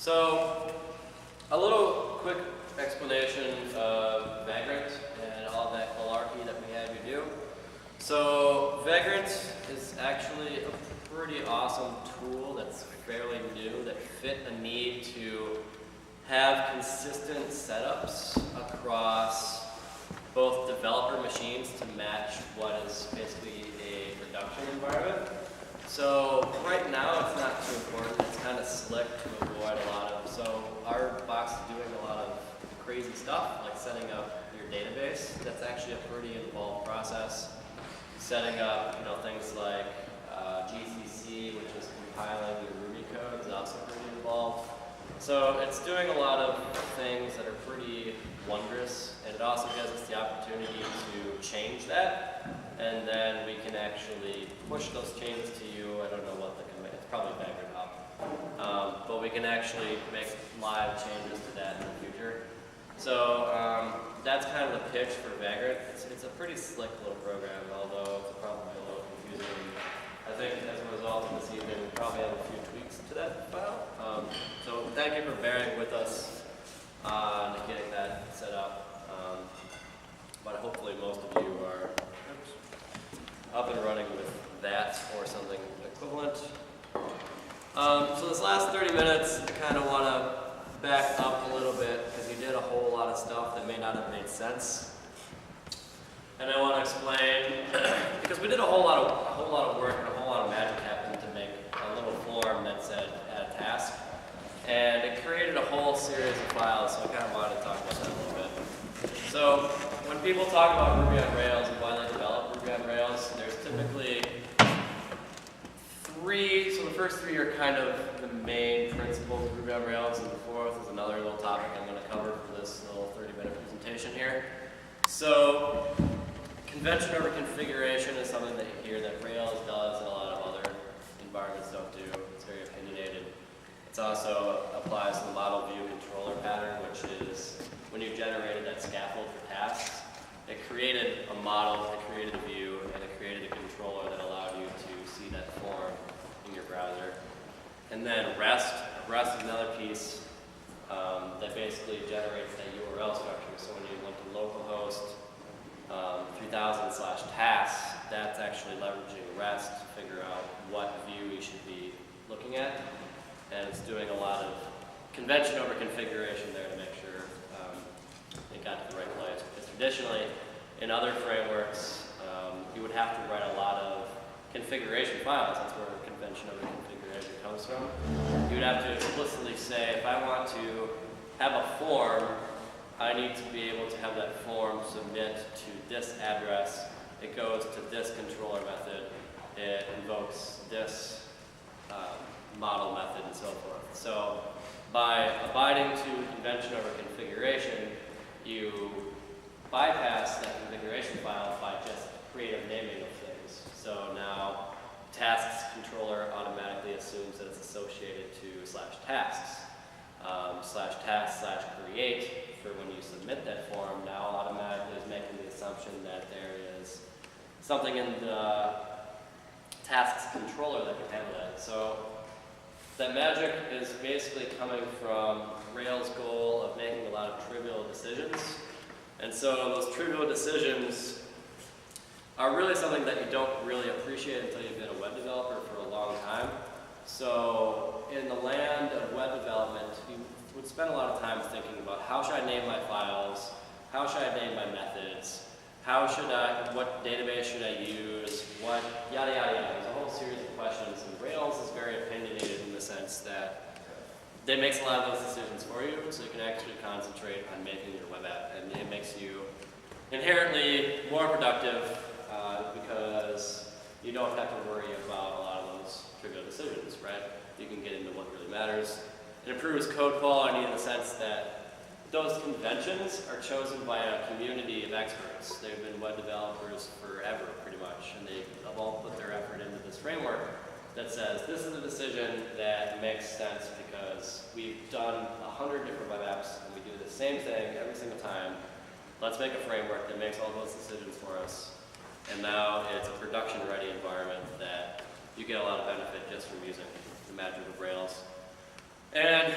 So, a little quick explanation of Vagrant and all that malarkey that we have you do. So, Vagrant is actually a pretty awesome tool that's fairly new that fit a need to have consistent setups across both developer machines to match what is basically a production environment. So right now it's not too important. It's kind of slick to avoid a lot of, so our box is doing a lot of crazy stuff like setting up your database. That's actually a pretty involved process. Setting up, things like GCC, which is compiling your Ruby code, is also pretty involved. So it's doing a lot of things that are pretty wondrous, and it also gives us the opportunity to change that, and then we can actually push those changes to you. I don't know what the command, it's probably Vagrant up, but we can actually make live changes to that in the future. So that's kind of the pitch for Vagrant. It's a pretty slick little program, although it's probably a little confusing. I think as a result of this evening, we probably have a few tweaks to that file. So thank you for bearing with us on getting that set up. But hopefully most of you are up and running with that or something equivalent. So this last 30 minutes, I kind of want to back up a little bit because you did a whole lot of stuff that may not have made sense. And I want to explain, because we did a whole lot of work and a whole lot of magic happened to make a little form that said add a task. And it created a whole series of files, so I kind of wanted to talk about that a little bit. So when people talk about Ruby on Rails and why they develop Ruby on Rails, there's typically three, so the first three are kind of the main principles of Ruby on Rails, and the fourth is another little topic I'm going to cover for this little 30-minute presentation here. So convention over configuration is something that you hear that Rails does and a lot of other environments don't do. It's very opinionated. It also applies to the model view controller pattern, which is when you generated that scaffold for tasks, it created a model, it created a view, and it created a controller that allowed you to see that form in your browser. And then REST is another piece that basically generates that URL structure. So when you went to localhost 3000/tasks, that's actually leveraging REST to figure out what view you should be looking at. And it's doing a lot of convention over configuration there to make sure it got to the right place. Because traditionally, in other frameworks, you would have to write a lot of configuration files. That's where convention over configuration comes from. You would have to explicitly say, if I want to have a form, I need to be able to have that form submit to this address. It goes to this controller method. It invokes this model method and so forth. So by abiding to convention over configuration, you bypass that configuration file by just creative naming of things. So now tasks controller automatically assumes that it's associated to /tasks. /task/create for when you submit that form now automatically is making the assumption that there is something in the tasks controller that can handle that. So that magic is basically coming from Rails' goal of making a lot of trivial decisions. And so those trivial decisions are really something that you don't really appreciate until you've been a web developer for a long time. So in the land of web development, you would spend a lot of time thinking about how should I name my files, how should I name my methods, what database should I use, what, yada, yada, yada. There's a whole series of questions, and Rails is very opinionated in the sense that it makes a lot of those decisions for you, so you can actually concentrate on making your web app, and it makes you inherently more productive because you don't have to worry about a lot of those trivial decisions, right? You can get into what really matters. It improves code quality in the sense that those conventions are chosen by a community of experts. They've been web developers forever, pretty much, and they have all put their effort into this framework that says this is a decision that makes sense because we've done 100 different web apps and we do the same thing every single time. Let's make a framework that makes all those decisions for us. And now it's a production-ready environment that you get a lot of benefit just from using the magic of Rails. And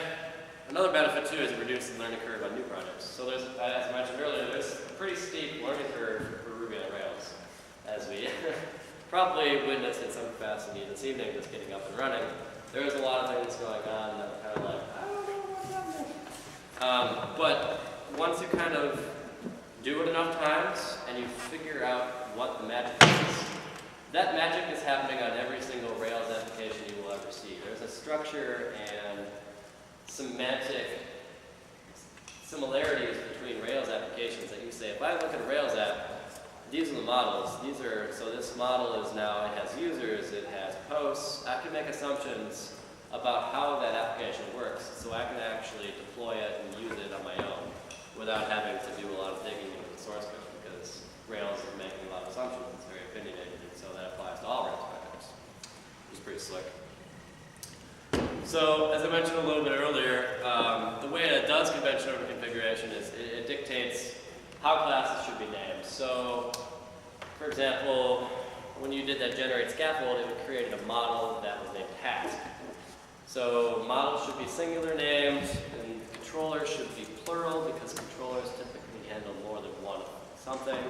another benefit too is it reduces the learning curve on new projects. So there's, as I mentioned earlier, there's a pretty steep learning curve for Ruby on Rails, as we probably witnessed in some capacity this evening, just getting up and running. There's a lot of things going on that are kind of like, I don't know what's happening. But once you kind of do it enough times and you figure out what the magic is, that magic is happening on every single Rails application you will ever see. There's a structure and semantic similarities between Rails applications that you say, if I look at a Rails app, these are the models. These are, so this model is now, it has users, it has posts. I can make assumptions about how that application works, so I can actually deploy it and use it on my own without having to do a lot of digging into the source code, because Rails is making a lot of assumptions. It's very opinionated, and so that applies to all Rails projects, which is pretty slick. So, as I mentioned a little bit earlier, the way it does convention over configuration is it dictates how classes should be named. So, for example, when you did that generate scaffold, it created a model that was named task. So, models should be singular named, and controllers should be plural because controllers typically handle more than one something.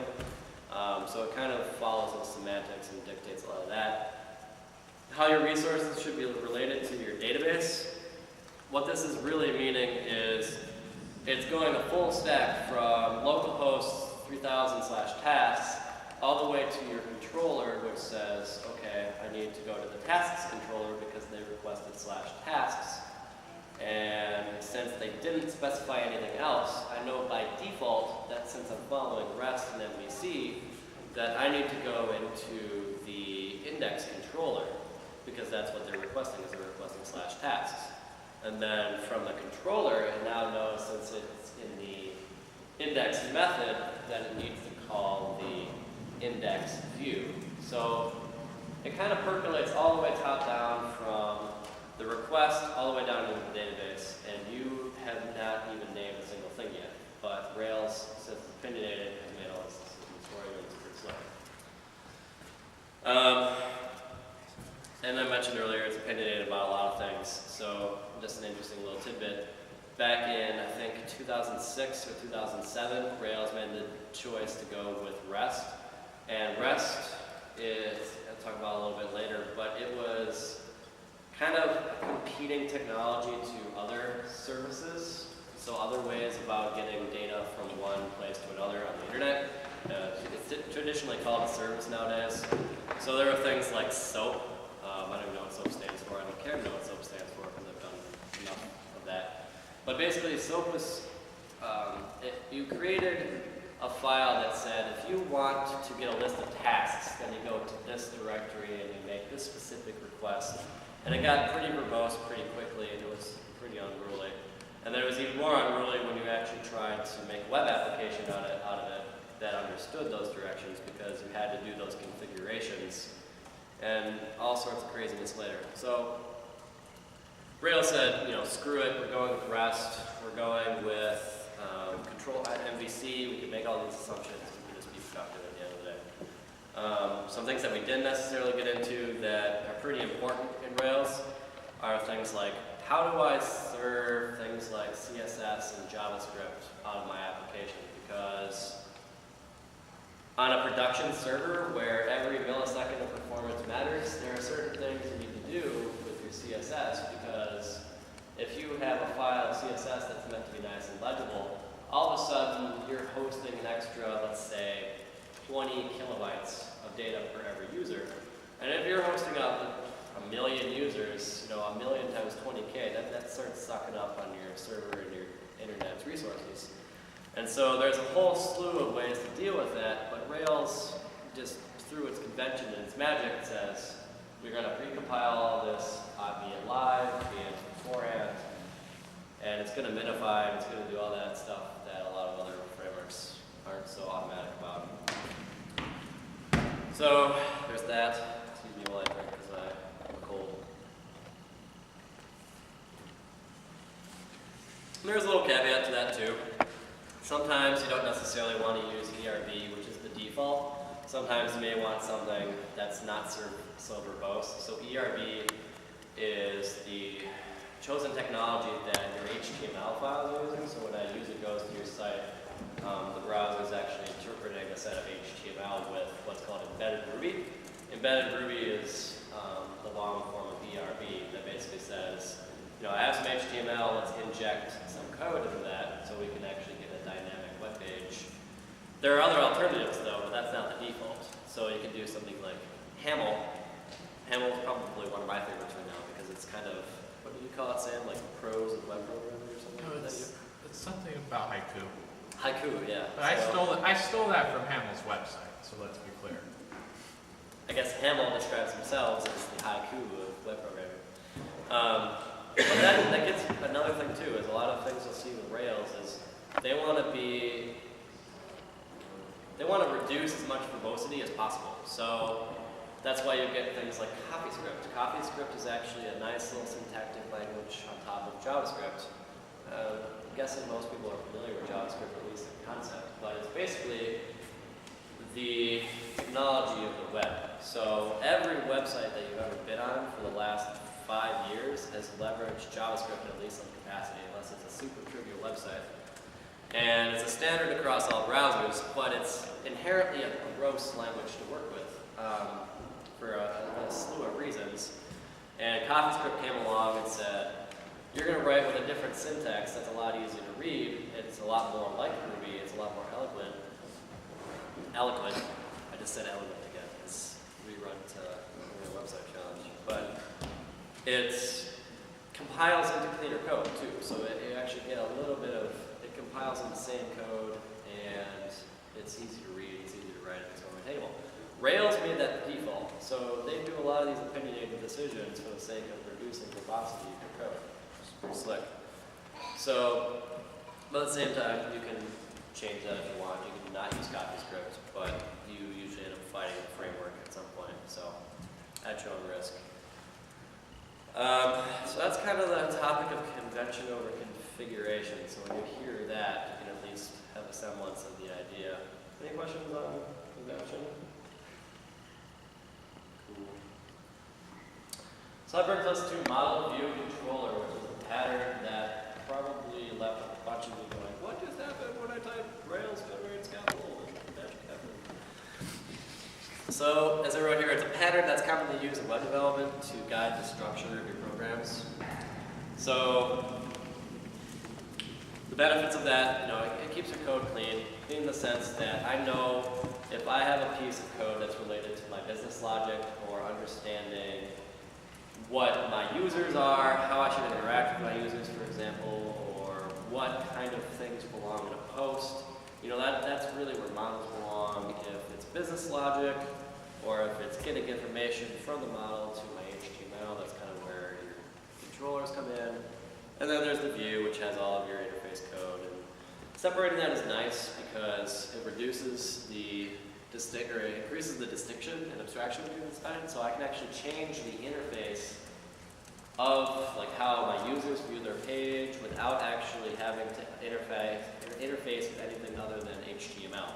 So it kind of follows the semantics and dictates a lot of that. How your resources should be related to your database. What this is really meaning is it's going a full stack from localhost 3000/tasks all the way to your controller, which says, okay, I need to go to the tasks controller because they requested /tasks. And since they didn't specify anything else, I know by default that since I'm following REST and MVC, that I need to go into the index controller, because that's what they're requesting, is they're requesting /tasks. And then from the controller, it now knows, since it's in the index method, that it needs to call the index view. So it kind of percolates all the way top down from the request all the way down into the database, and you have not even named a single thing yet. But Rails, since it's opinionated, has made all this decisions for you, and it's pretty slow. And I mentioned earlier, it's opinionated about a lot of things. So just an interesting little tidbit. Back in, I think, 2006 or 2007, Rails made the choice to go with REST. And REST is, I'll talk about a little bit later, but it was kind of a competing technology to other services. So other ways about getting data from one place to another on the internet. It's traditionally called a service nowadays. So there are things like SOAP. I don't even know what SOAP stands for. I don't care to know what SOAP stands for because I've done enough of that. But basically, SOAP was, you created a file that said, if you want to get a list of tasks, then you go to this directory and you make this specific request. And it got pretty verbose pretty quickly, and it was pretty unruly. And then it was even more unruly when you actually tried to make a web application out of it that understood those directions, because you had to do those configurations and all sorts of craziness later. So Rails said, screw it, we're going with REST, we're going with control at MVC, we can make all these assumptions, we can just be productive at the end of the day. Some things that we didn't necessarily get into that are pretty important in Rails are things like, how do I serve things like CSS and JavaScript out of my application? Because on a production server where every millisecond of performance matters, there are certain things you need to do with your CSS, because if you have a file of CSS that's meant to be nice and legible, all of a sudden you're hosting an extra, let's say, 20 kilobytes of data per every user. And if you're hosting up 1 million users, 1 million times 20K, that starts sucking up on your server and your internet's resources. And so there's a whole slew of ways to deal with that, but Rails, just through its convention and its magic, says, we're going to precompile all this, be it live, be it beforehand, and it's going to minify, and it's going to do all that stuff that a lot of other frameworks aren't so automatic about. So there's that. Excuse me while I drink because I'm cold. And there's a little caveat to that too. Sometimes you don't necessarily want to use ERB, which is the default. Sometimes you may want something that's not so verbose. So ERB is the chosen technology that your HTML files are using. So when a user goes to your site, the browser is actually interpreting a set of HTML with what's called embedded Ruby. Embedded Ruby is the long form of ERB that basically says, I have some HTML, let's inject some code into that so we can actually get a dynamic web page. There are other alternatives though, but that's not the default. So you can do something like Haml. Haml is probably one of my favorites right now because it's kind of, what do you call it, Sam? Like prose of web programming or something? No, it's something about haiku. Haiku, yeah. But I stole that from Haml's website, so let's be clear. I guess Haml describes themselves as the haiku of web programming. But that gets another thing too, is a lot of things you'll see with Rails is they want to reduce as much verbosity as possible. So that's why you get things like CoffeeScript. CoffeeScript is actually a nice little syntactic language on top of JavaScript. I'm guessing most people are familiar with JavaScript, at least in concept, but it's basically the technology of the web. So every website that you've ever been on for the last 5 years has leveraged JavaScript in at least some capacity, unless it's a super trivial website. And it's a standard across all browsers, but it's inherently a gross language to work with for a slew of reasons. And CoffeeScript came along and said, you're going to write with a different syntax that's a lot easier to read. It's a lot more like Ruby. It's a lot more eloquent. I just said eloquent again. It's rerun to the website challenge. But it compiles into cleaner code too. So you actually get a little bit of, it compiles in the same code and it's easy to read, it's easy to write, it's more maintainable. Rails made that the default. So they do a lot of these opinionated decisions for the sake of reducing verbosity of your code. Which is pretty slick. So, but at the same time, you can change that if you want. You can not use CoffeeScript, but you usually end up fighting the framework at some point. So, at your own risk. So that's kind of the topic of convention over configuration. So when you hear that, you can at least have a semblance of the idea. Any questions on convention? Cool. So that brings us to model view controller, which is a pattern that probably left a bunch of you going, what just happened when I typed Rails Federated Scaffold and Magic happened? So, as I wrote here, it's a pattern that's commonly used in web development to guide the structure of your programs. So, the benefits of that, it keeps your code clean in the sense that I know if I have a piece of code that's related to my business logic or understanding what my users are, how I should interact with my users, for example, or what kind of things belong in a post. That's really where models belong. If it's business logic, or if it's getting information from the model to my HTML, that's kind of where your controllers come in. And then there's the view, which has all of your interface code. And separating that is nice because it reduces the it increases the distinction and abstraction between the spine, so I can actually change the interface of how my users view their page without actually having to interface with anything other than HTML,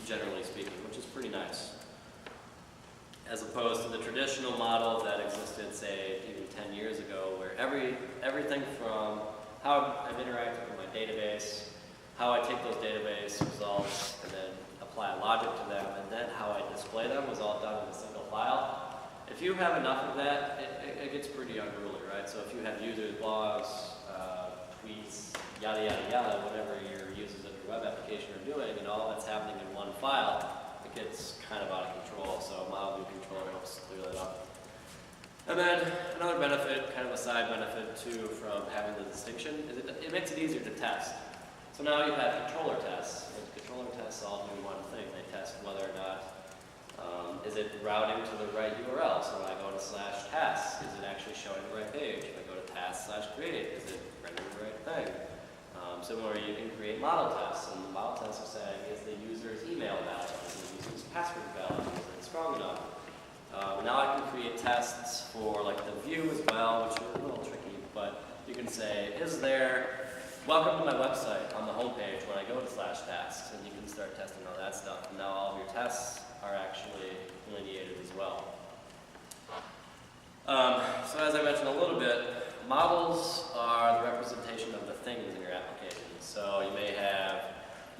generally speaking, which is pretty nice. As opposed to the traditional model that existed, say, even 10 years ago, where everything from how I'm interacting with my database, how I take those database results and then apply logic to them, and then how I display them was all done in a single file. If you have enough of that, it gets pretty unruly, right? So if you have users, blogs, tweets, yada, yada, yada, whatever your users of your web application are doing, and all that's happening in one file, it gets kind of out of control. So model view controller helps clear that up. And then another benefit, kind of a side benefit too, from having the distinction, is it makes it easier to test. So now you have controller tests, and controller tests all do one thing. They test whether or not, is it routing to the right URL? So when I go to /tasks, is it actually showing the right page? If I go to task/create, is it rendering the right thing? Similarly, you can create model tests, and the model tests are saying, is the user's email valid? Is the user's password valid? Is it strong enough? Now I can create tests for the view as well, which are a little tricky, but you can say, is there welcome to my website on the home page when I go to /tasks, and you can start testing all that stuff. And now all of your tests are actually delineated as well. So as I mentioned a little bit, models are the representation of the things in your application. So you may have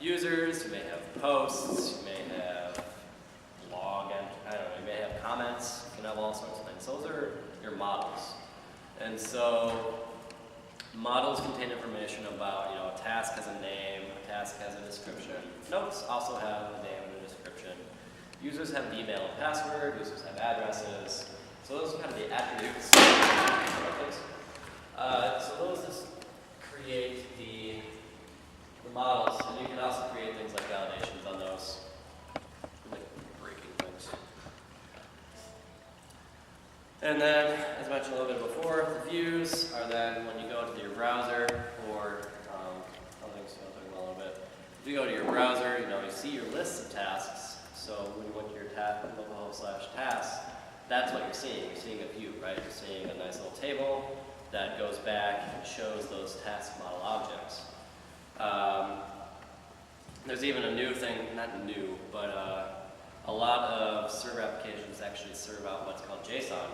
users, you may have posts, you may have log, and I don't know, you may have comments, you can have all sorts of things. Those are your models. And so models contain information about, a task has a name, a task has a description. Notes also have a name and a description. Users have an email and password, users have addresses. So those are kind of the attributes. So those just create the models, and you can also create things like validations on those, like breaking things. And then, as mentioned a little bit before, the views are then when you go to your browser, or something's talking a little bit. If you go to your browser, you see your list of tasks. So when you went to your localhost/tasks, that's what you're seeing. You're seeing a view, right? You're seeing a nice little table that goes back and shows those task model objects. There's even a new thing, not new, but a lot of server applications actually serve out what's called JSON.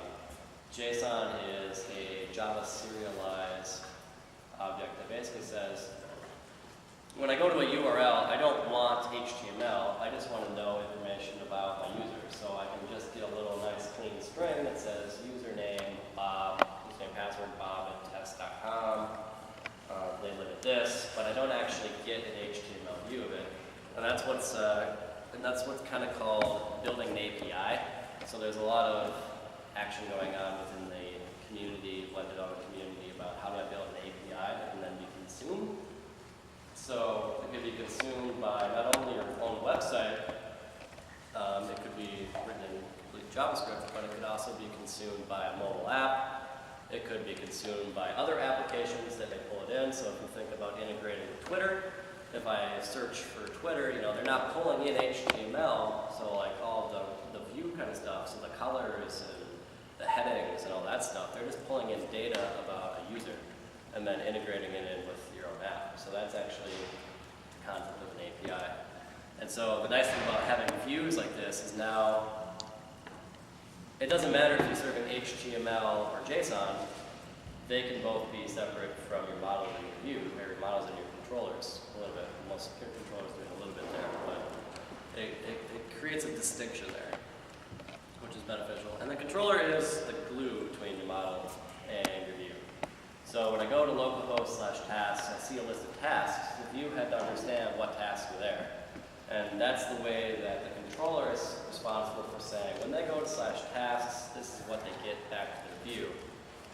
JSON is a Java serialized object that basically says, when I go to a URL, I don't want HTML, I just want to know information about my user. So I can just get a little nice clean string that says username Bob, username password Bob at test.com, they limit this, but I don't actually get an HTML view of it. And that's what's kind of called building an API. So there's a lot of action going on within the community, blended Auto community, about how do I build an API that can then be consumed. So it could be consumed by not only your own website, it could be written in complete JavaScript, but it could also be consumed by a mobile app. It could be consumed by other applications that may pull it in. So if you think about integrating with Twitter, if I search for Twitter, they're not pulling in HTML, so like all the view kind of stuff, so the colors and the headings and all that stuff, they're just pulling in data about a user and then integrating it in with your own app. So that's actually the concept of an API. And so the nice thing about having views like this is now, it doesn't matter if you serve an HTML or JSON, they can both be separate from your models and your view, or your models and your controllers a little bit. Most secure controllers doing a little bit there, but it creates a distinction there, which is beneficial. And the controller is the glue between your model and your view. So when I go to localhost/tasks, I see a list of tasks. The view had to understand what tasks were there. And that's the way that the controller is responsible for saying, when they go to /tasks, this is what they get back to the view.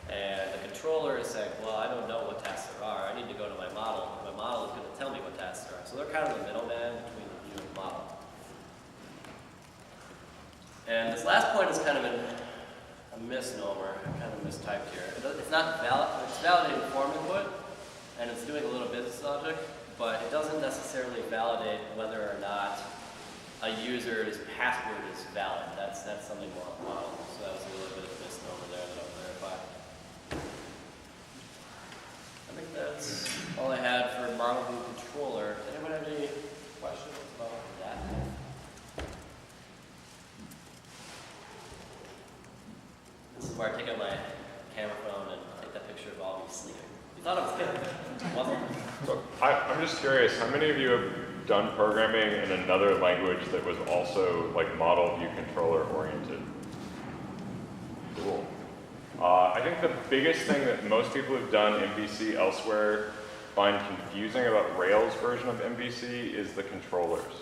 And the controller is saying, well, I don't know what tasks there are. I need to go to my model. My model is going to tell me what tasks there are. So they're kind of the middleman between the view and the model. And this last point is kind of a misnomer, kind of mistyped here. It's not valid. It's validating form input, and it's doing a little business logic, but it doesn't necessarily validate whether or not a user's password is valid. That's something more on the model. So that was a little bit of a misnomer there that I'll clarify. I think that's all I had for model view controller. Does anyone have any questions about that? This is where I take out my camera phone and take that picture of all of you sleeping. You thought it was good. It wasn't. So I'm just curious, how many of you have done programming in another language that was also like model view controller oriented? Cool. I think the biggest thing that most people who've done MVC elsewhere find confusing about Rails version of MVC is the controllers.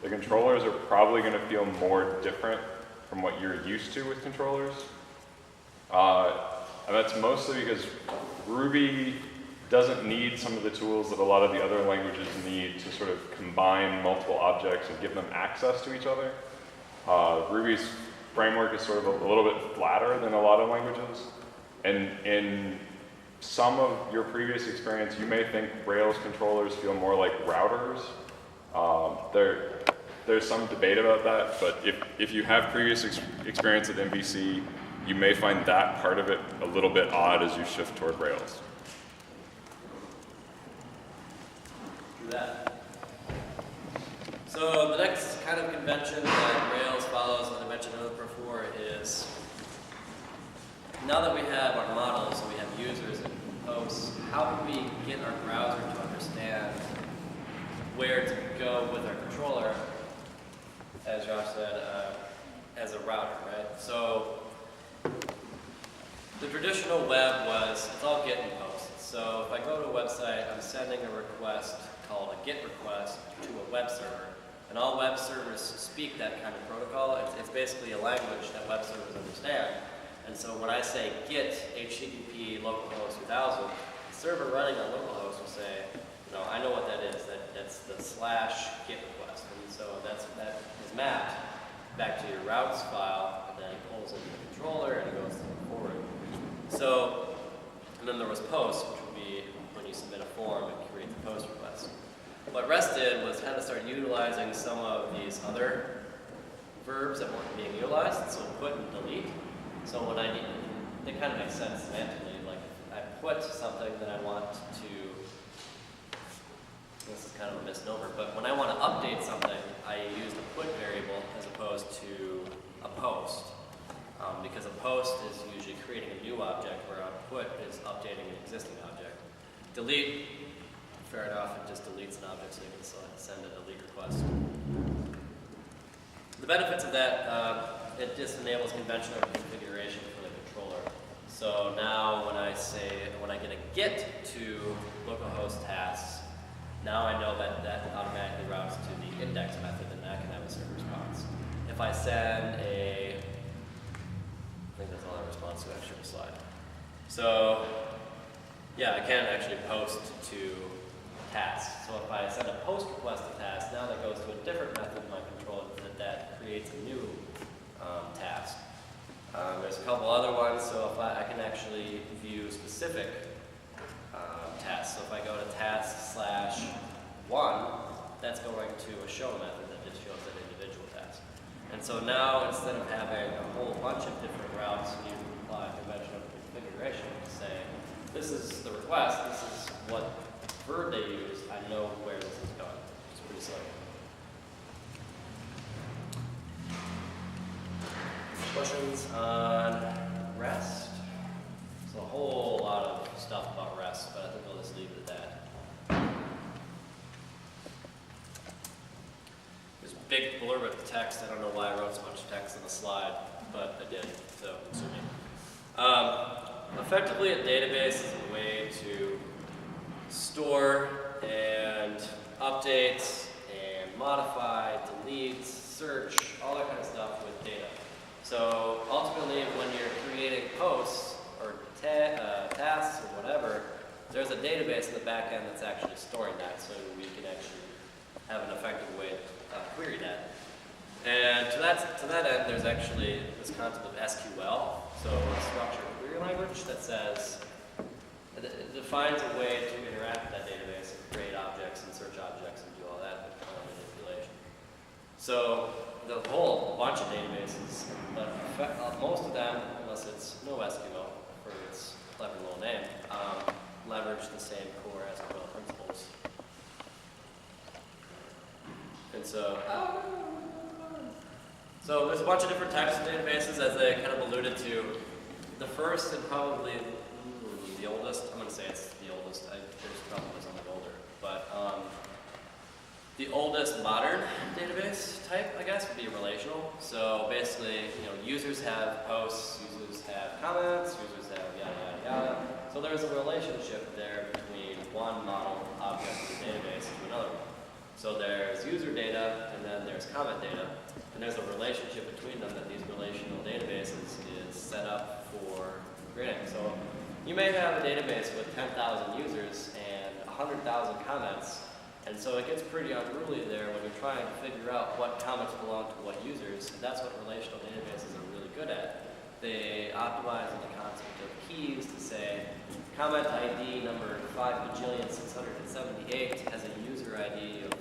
The controllers are probably going to feel more different from what you're used to with controllers. And that's mostly because Ruby doesn't need some of the tools that a lot of the other languages need to sort of combine multiple objects and give them access to each other. Ruby's framework is sort of a little bit flatter than a lot of languages. And in some of your previous experience, you may think Rails controllers feel more like routers. There's some debate about that, but if you have previous experience at MVC, you may find that part of it a little bit odd as you shift toward Rails. Do that. So the next kind of convention that Rails follows, as I mentioned before, is now that we have our models, so we have users and hosts, how do we get our browser to understand where to go with our controller, as Josh said, as a router, right? So the traditional web was, it's all get and post. So if I go to a website, I'm sending a request called a GET request to a web server. And all web servers speak that kind of protocol. It's basically a language that web servers understand. And so when I say get HTTP localhost 2000, the server running on localhost will say, you know, I know what that is. That's the / get request. And so that is mapped back to your routes file, and then it pulls into the controller and it goes forward. So, and then there was post, which would be when you submit a form and create the post request. What REST did was kind of start utilizing some of these other verbs that weren't being utilized, so put and delete. So when I need, it kind of makes sense semantically, like I put something that I want to, this is kind of a misnomer, but when I want to update something, I use the put variable as opposed to a post. Because a post is usually creating a new object, where a put is updating an existing object. Delete, fair enough, it just deletes an object, so you can send a delete request. The benefits of that, it just enables conventional configuration for the controller. So now when I get a get to localhost tasks, now I know that that automatically routes to the index method, and that can have a server response. If I send I think that's all that responds to actually the slide. So yeah, I can actually post to tasks. So if I send a post request to task, now that goes to a different method in my controller that creates a new task. There's a couple other ones, so if I can actually view specific tasks. So if I go to task /1, that's going to a show method that just shows an individual task. And so now, instead of having a whole bunch of different routes, you can apply conventional configuration to say, this is the request, this is what verb they use, I know where this is going. It's pretty slick. Questions on REST? There's a whole lot of stuff about REST, but I think I'll just leave it at that. There's a big blurb of text. I don't know why I wrote so much text on the slide, but I did, so sue me. Effectively, a database is a way to store and update and modify, delete, search, all that kind of stuff with data. So ultimately, when you're creating posts or tasks or whatever, there's a database in the back end that's actually storing that, so we can actually have an effective way to query that. And to that end, there's actually this concept of SQL, so a structured query language that says, it defines a way to interact with that database and create objects and search objects and do all that manipulation. So the whole bunch of databases, but most of them, unless it's NoSQL for its clever little name, leverage the same core SQL principles. And so there's a bunch of different types of databases, as I kind of alluded to. The first and probably the oldest, I'm going to say it's the oldest, there's probably something older, but the oldest modern database type, I guess, would be relational. So basically, users have posts, users have comments, users have yada, yada, yada. So there's a relationship there between one model object in the database to another one. So there's user data, and then there's comment data, and there's a relationship between them that these relational databases is set up for creating. So you may have a database with 10,000 users and 100,000 comments, and so it gets pretty unruly there when you're trying to figure out what comments belong to what users, and that's what relational databases are really good at. They optimize on the concept of keys to say, comment ID number 5,678 has a user ID of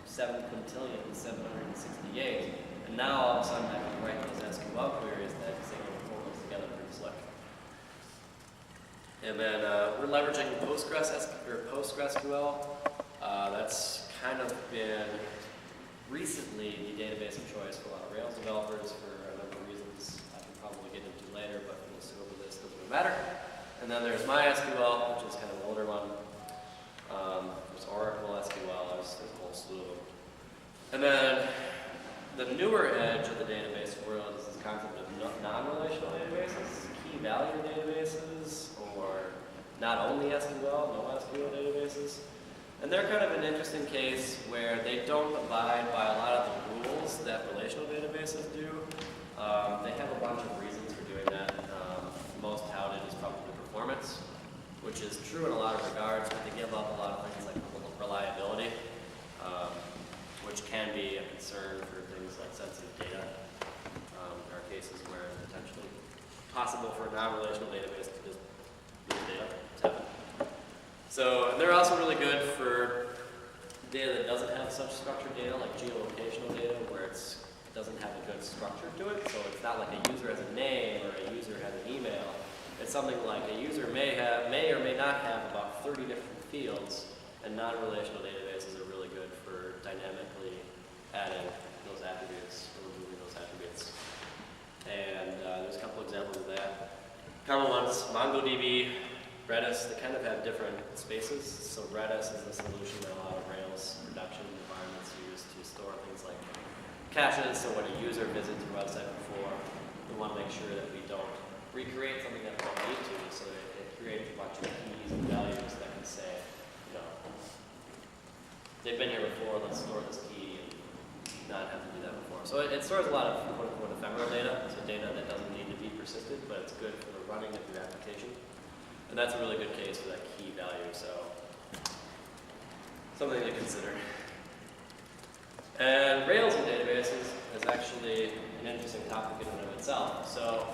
7,768, and now all of a sudden I can write those SQL queries that say pull those together pretty slick. And then we're leveraging PostgreSQL. That's kind of been recently the database of choice for a lot of Rails developers for a number of reasons I can probably get into later, but for the scope of this, doesn't doesn't matter. And then there's MySQL, which is kind of an older one. There's Oracle SQL, there's a whole slew of them. And then the newer edge of the database world is this concept of non-relational databases, key value databases, or not only SQL, no SQL databases. And they're kind of an interesting case where they don't abide by a lot of the rules that relational databases do. They have a bunch of reasons for doing that. Most touted is probably performance, which is true in a lot of regards, but they give up a lot of things like reliability, which can be a concern for things like sensitive data. There are cases where it's potentially possible for a non-relational database to just lose data. It's happened. So, and they're also really good for data that doesn't have such structured data, like geolocational data, where it doesn't have a good structure to it. So it's not like a user has a name or a user has an email. It's something like a user may or may not have about 30 different fields, and non-relational databases are really good for dynamically adding those attributes or removing those attributes. And there's a couple examples of that. Common ones, MongoDB, Redis, they kind of have different spaces. So Redis is a solution that a lot of Rails production environments use to store things like caches. So when a user visits a website before, we want to make sure that we don't recreate something that we don't need to. So it creates a bunch of keys and values that can say, you know, they've been here before, let's store this key and not have to do that before. So it stores a lot of quote-unquote ephemeral data, so data that doesn't need to be persisted, but it's good for the running of your application. And that's a really good case for that key value, so something to consider. And Rails in databases is actually an interesting topic in and of itself. So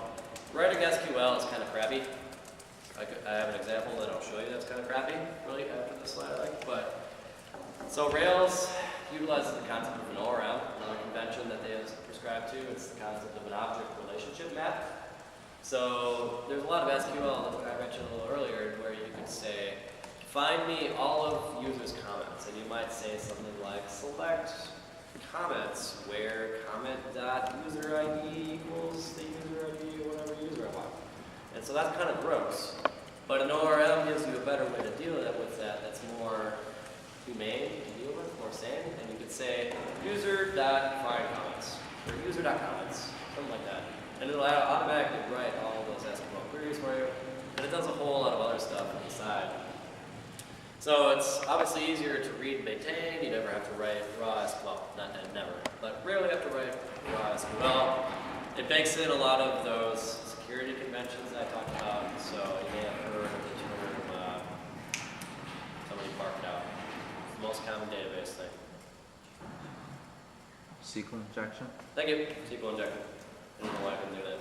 writing SQL is kind of crappy. I have an example that I'll show you that's kind of crappy, really, after this slide, I think. But so Rails utilizes the concept of an ORM, another convention that they prescribe to. It's the concept of an object relationship map. So there's a lot of SQL that I mentioned a little earlier where you could say, find me all of users' comments. And you might say something like, select comments where comment.userid equals the user ID or whatever user I want. And so that's kind of gross. But an ORM gives you a better way to deal with that that's more humane to deal with, more sane. And you could say user.findComments or user.comments, something like that. And it'll automatically write all of those SQL queries for you. And it does a whole lot of other stuff on the side. So it's obviously easier to read and maintain. You never have to write raw SQL, not never, but rarely have to write raw SQL. It bakes in a lot of those security conventions that I talked about. So you may have heard of the term, somebody barked out. It's the most common database thing. SQL injection? Thank you, SQL injection. I don't know why I couldn't do that.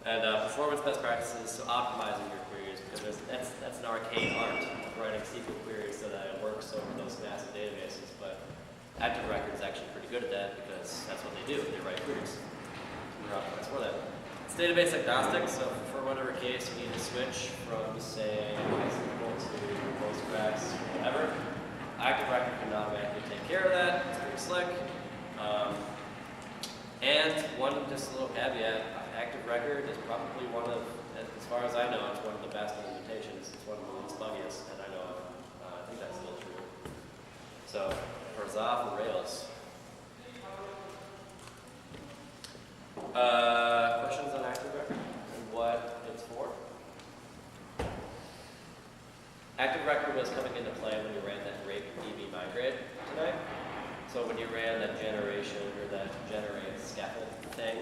And performance best practices, so optimizing your queries, because that's an arcane art of writing SQL queries so that it works over those massive databases. But Active Record is actually pretty good at that because that's what they do. They write queries. We're optimized for that. It's database agnostic, so for whatever case you need to switch from, say, MySQL to Postgres, whatever, Active Record can automatically take care of that. It's pretty slick. And just a little caveat, Active Record is probably one of, as far as I know, it's one of the best implementations. It's one of the least buggiest that I know of. I think that's still true. So, Huzzah for Rails. Questions on Active Record and what it's for? Active Record was coming into play when you ran that RailsDB migrate tonight. So when you ran that generation or that generate scaffold thing,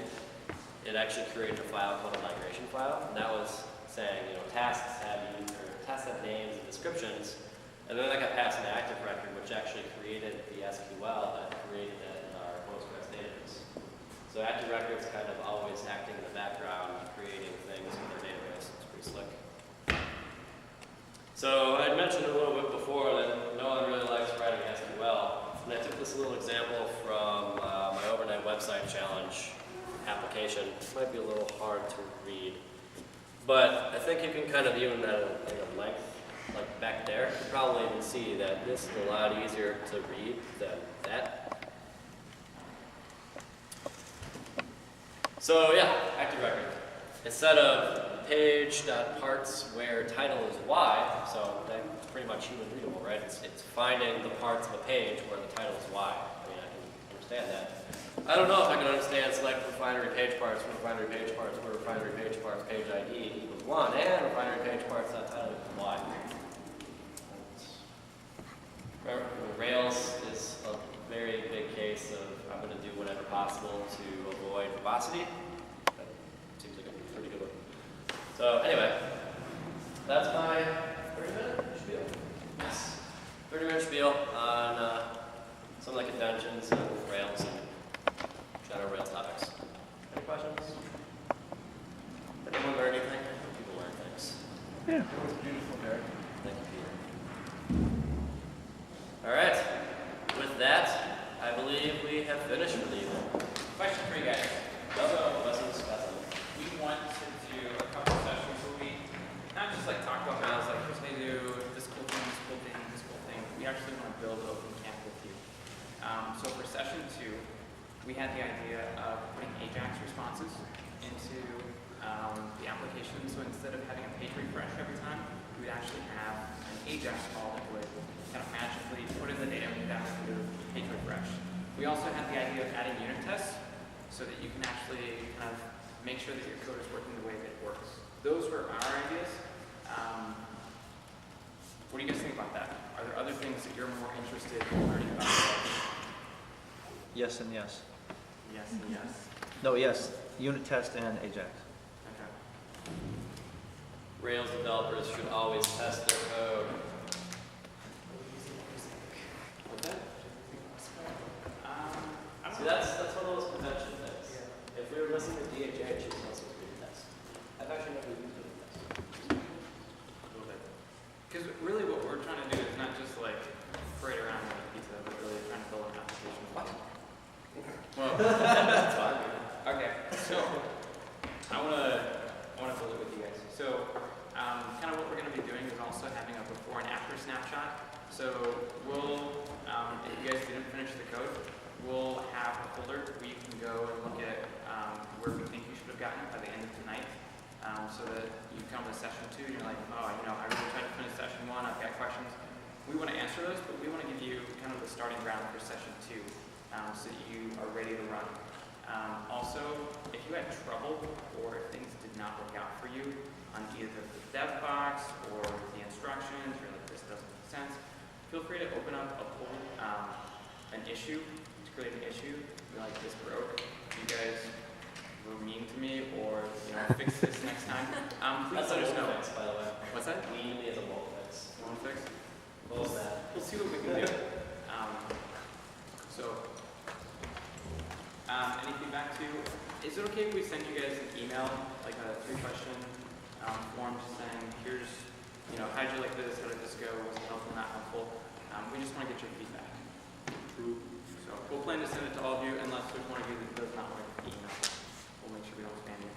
it actually created a file called a migration file. And that was saying, you know, tasks have names and descriptions. And then that got passed into Active Record, which actually created the SQL that created that in our Postgres database. So Active Record's kind of always acting in the background, creating things in their database. It's pretty slick. So I had mentioned a little bit before that no one really likes writing SQL. And I took this little example from my overnight website challenge application. It might be a little hard to read, but I think you can kind of view that at a length, like back there. You can probably even see that this is a lot easier to read than that. So yeah, Active Record. Instead of page.parts where title is Y, so that's pretty much human readable, right? It's finding the parts of a page where the title is Y. I mean, I can understand that. I don't know if I can understand select refinery page parts, where refinery page parts, where refinery page parts, page ID equals 1, and refinery page parts, that title equals Y. Remember, Rails is a very big case of I'm going to do whatever possible to avoid verbosity. That seems like a pretty good one. So anyway, that's my 30-minute spiel. Yes. 30-minute spiel on some of the conventions of Rails and general Rails topics. Any questions? Did anyone learn anything? I hope people learn things. Yeah. It was beautiful, Eric. Thank you, Peter. All right. With that, I believe we have finished for the evening. Question for you guys. So, lessons. We want to do a couple sessions a week, not just like talk about Rails, like here's what they do, this cool thing, this cool thing, this cool thing. We actually want to build open camp with you. So for session 2, we had the idea of putting AJAX responses into the application. So instead of having a page refresh every time, we would actually have an AJAX call that would kind of magically put in the data and back to the page refresh. We also had the idea of adding unit tests so that you can actually kind of make sure that your code is working the way that it works. Those were our ideas. What do you guys think about that? Are there other things that you're more interested in learning about? Yes and yes. Yes and yes. No, yes. Unit test and AJAX. Okay. Rails developers should always test their code. What's that? See, that's one of those convention things. If we were listening to DHA, it should be listening to unit test. I've actually never used unit test. Because really what we're trying to do is not just like parade around with pizza, but really trying to build an application. Well, That's fine. okay, so I want to build it with you guys. So kind of what we're going to be doing is also having a before and after snapshot. So we'll, if you guys didn't finish the code, we'll have a folder where you can go and look at where we think you should have gotten by the end of tonight. So that you come to session 2 and you're like, oh, you know, I really tried to finish session 1, I've got questions. We want to answer those, but we want to give you kind of the starting ground for session 2 so that you are ready to run. Also, if you had trouble or if things did not work out for you on either the dev box or the instructions, you're like, this doesn't make sense, feel free to open up a poll, an issue, to create an issue, be like, this broke, you guys were mean to me, or you know, fix this next time. Please That's let a us know. fix, by the way. What's that? Mean is a bold fix. One fix? What was that? We'll see what we can do. Any feedback to? Is it okay if we send you guys an email, like a 3-question form, just saying, here's, you know, how'd you like this? How did this go? Was it helpful? Not helpful? We just want to get your feedback. So we'll plan to send it to all of you, unless there's one of you that does not like the email. We'll make sure we don't spam you.